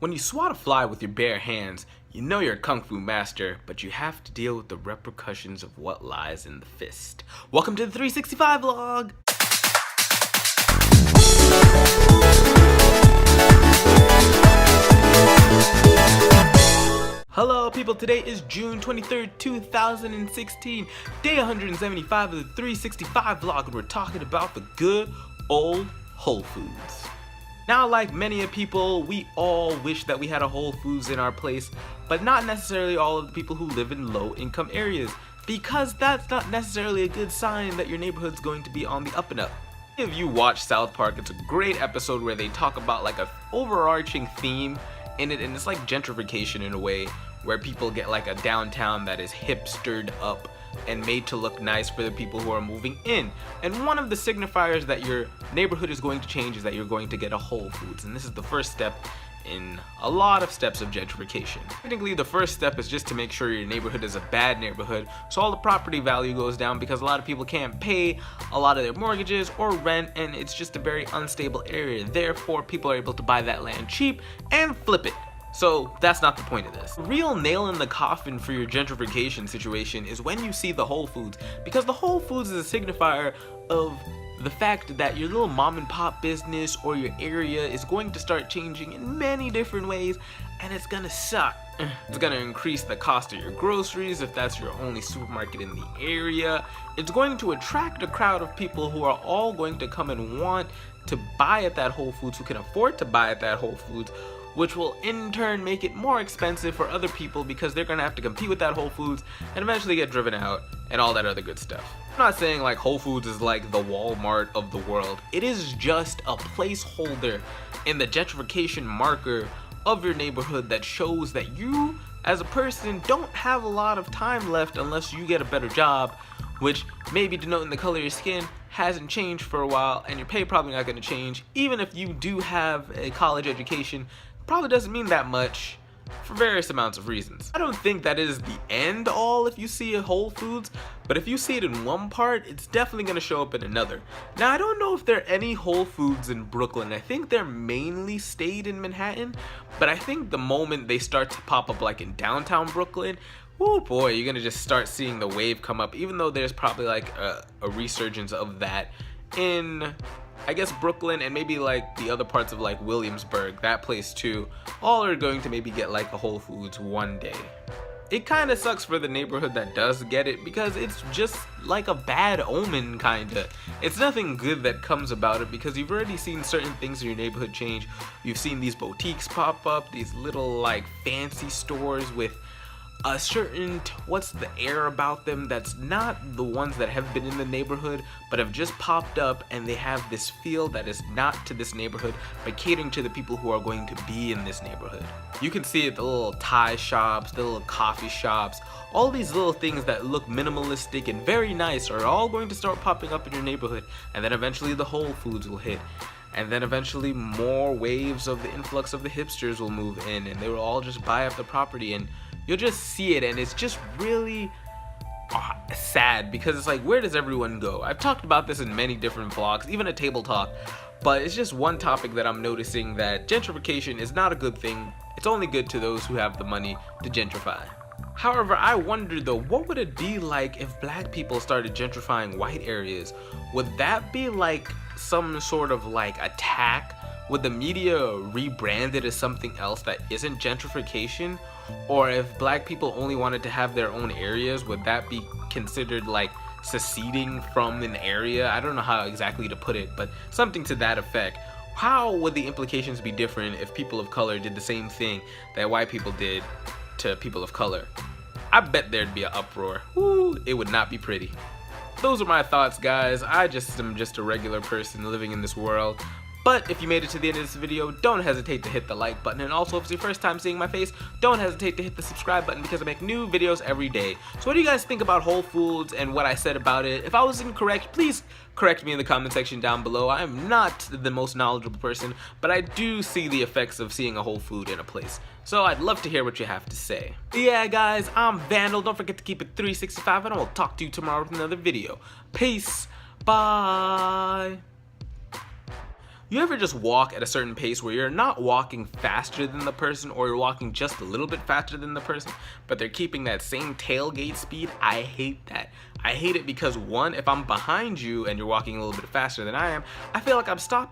When you swat a fly with your bare hands, you know you're a kung fu master, but you have to deal with the repercussions of what lies in the fist. Welcome to the 365 vlog! Hello people, today is June 23rd, 2016, day 175 of the 365 vlog, and we're talking about the good old Whole Foods. Now, like many people, we all wish that we had a Whole Foods in our place, but not necessarily all of the people who live in low-income areas, because that's not necessarily a good sign that your neighborhood's going to be on the up and up. If you watch South Park, it's a great episode where they talk about like an overarching theme in it, and it's like gentrification in a way, where people get like a downtown that is hipstered up and made to look nice for the people who are moving in. And one of the signifiers that your neighborhood is going to change is that you're going to get a Whole Foods, and this is the first step in a lot of steps of gentrification. Technically, the first step is just to make sure your neighborhood is a bad neighborhood, so all the property value goes down because a lot of people can't pay a lot of their mortgages or rent, and it's just a very unstable area. Therefore, people are able to buy that land cheap and flip it. So that's not the point of this. The real nail in the coffin for your gentrification situation is when you see the Whole Foods, because the Whole Foods is a signifier of the fact that your little mom and pop business or your area is going to start changing in many different ways, and it's gonna suck. It's gonna increase the cost of your groceries if that's your only supermarket in the area. It's going to attract a crowd of people who are all going to come and want to buy at that Whole Foods, who can afford to buy at that Whole Foods, which will in turn make it more expensive for other people because they're gonna have to compete with that Whole Foods and eventually get driven out and all that other good stuff. I'm not saying like Whole Foods is like the Walmart of the world. It is just a placeholder in the gentrification marker of your neighborhood that shows that you as a person don't have a lot of time left unless you get a better job, which maybe denoting the color of your skin hasn't changed for a while, and your pay probably not going to change. Even if you do have a college education, probably doesn't mean that much for various amounts of reasons. I don't think that is the end all if you see a Whole Foods, but if you see it in one part, it's definitely going to show up in another. Now, I don't know if there are any Whole Foods in Brooklyn. I think they're mainly stayed in Manhattan, but I think the moment they start to pop up like in downtown Brooklyn, oh boy, you're going to just start seeing the wave come up, even though there's probably like a resurgence of that in, I guess, Brooklyn and maybe like the other parts of like Williamsburg, that place too. All are going to maybe get like a Whole Foods one day. It kind of sucks for the neighborhood that does get it because it's just like a bad omen kinda. It's nothing good that comes about it because you've already seen certain things in your neighborhood change. You've seen these boutiques pop up, these little like fancy stores with a certain, what's the air about them that's not the ones that have been in the neighborhood but have just popped up, and they have this feel that is not to this neighborhood but catering to the people who are going to be in this neighborhood. You can see it, the little Thai shops, the little coffee shops, all these little things that look minimalistic and very nice are all going to start popping up in your neighborhood, and then eventually the Whole Foods will hit. And then eventually more waves of the influx of the hipsters will move in, and they will all just buy up the property, and you'll just see it, and it's just really sad because it's like, where does everyone go? I've talked about this in many different vlogs, even a table talk, but it's just one topic that I'm noticing, that gentrification is not a good thing. It's only good to those who have the money to gentrify. However, I wonder though, what would it be like if black people started gentrifying white areas? Would that be like some sort of like attack? Would the media rebrand it as something else that isn't gentrification? Or if black people only wanted to have their own areas, would that be considered like seceding from an area? I don't know how exactly to put it, but something to that effect. How would the implications be different if people of color did the same thing that white people did to people of color? I bet there'd be an uproar. Woo, it would not be pretty. Those are my thoughts, guys. I just am just a regular person living in this world. But if you made it to the end of this video, don't hesitate to hit the like button, and also if it's your first time seeing my face, don't hesitate to hit the subscribe button because I make new videos every day. So what do you guys think about Whole Foods and what I said about it? If I was incorrect, please correct me in the comment section down below. I am not the most knowledgeable person, but I do see the effects of seeing a Whole Food in a place. So I'd love to hear what you have to say. Yeah guys, I'm Vandal. Don't forget to keep it 365, and I will talk to you tomorrow with another video. Peace. Bye. You ever just walk at a certain pace where you're not walking faster than the person, or you're walking just a little bit faster than the person, but they're keeping that same tailgate speed? I hate that. I hate it because, one, if I'm behind you and you're walking a little bit faster than I am, I feel like I'm stopping